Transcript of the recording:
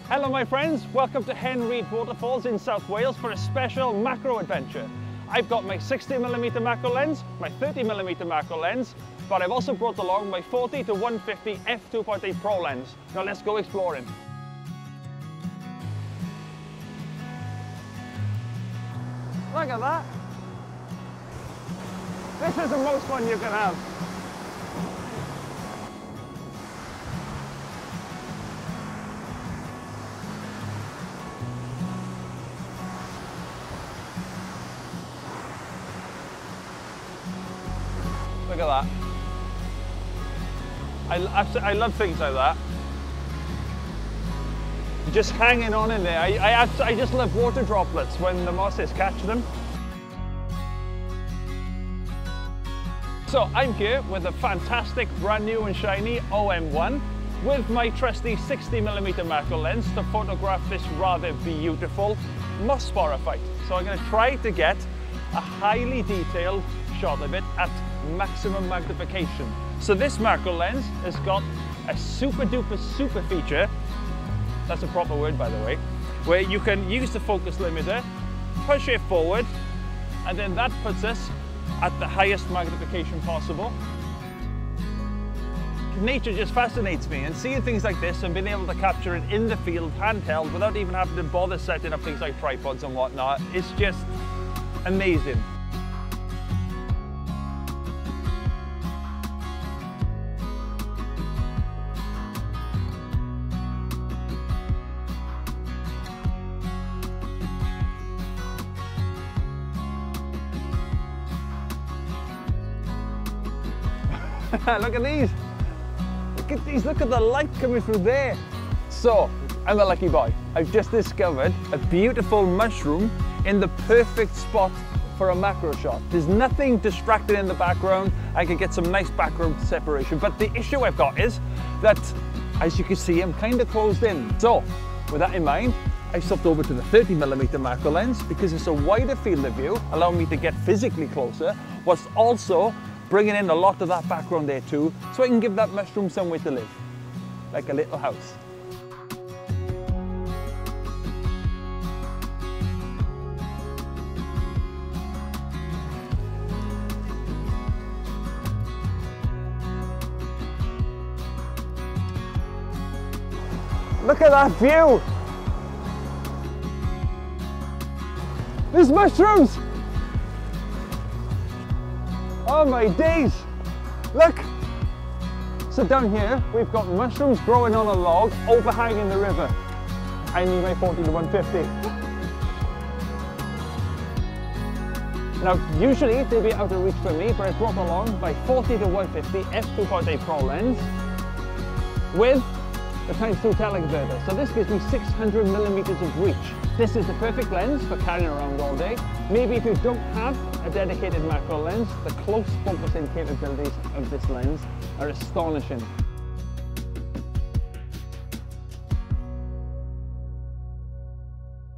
Hello my friends, welcome to Hen Reed Waterfalls in South Wales for a special macro adventure. I've got my 60mm macro lens, my 30mm macro lens, but I've also brought along my 40 to 150 f2.8 Pro lens. Now let's go exploring. Look at that. This is the most fun you can have. Look at that. I love things like that. Just hanging on in there. I just love water droplets when the mosses catch them. So I'm here with a fantastic brand new and shiny OM1 with my trusty 60mm macro lens to photograph this rather beautiful moss sporophyte. So I'm going to try to get a highly detailed shot of it at maximum magnification. So this macro lens has got a super duper super feature, that's a proper word by the way, where you can use the focus limiter, push it forward, and then that puts us at the highest magnification possible. Nature just fascinates me, and seeing things like this and being able to capture it in the field handheld without even having to bother setting up things like tripods and whatnot, it's just amazing. Look at these. Look at these. Look at the light coming through there. So, I'm a lucky boy. I've just discovered a beautiful mushroom in the perfect spot for a macro shot. There's nothing distracting in the background. I can get some nice background separation. But the issue I've got is that, as you can see, I'm kind of closed in. So, with that in mind, I swapped over to the 30mm macro lens because it's a wider field of view, allowing me to get physically closer, whilst also bringing in a lot of that background there too, so I can give that mushroom somewhere to live, like a little house. Look at that view! There's mushrooms! Oh my days! Look! So down here we've got mushrooms growing on a log overhanging the river. I need my 40 to 150. Now usually they'd be out of reach for me, but I brought along my 40 to 150 f2.8 Pro lens with the ×2 teleconverter. So this gives me 600mm of reach. This is the perfect lens for carrying around all day. Maybe if you don't have a dedicated macro lens, the close focusing capabilities of this lens are astonishing.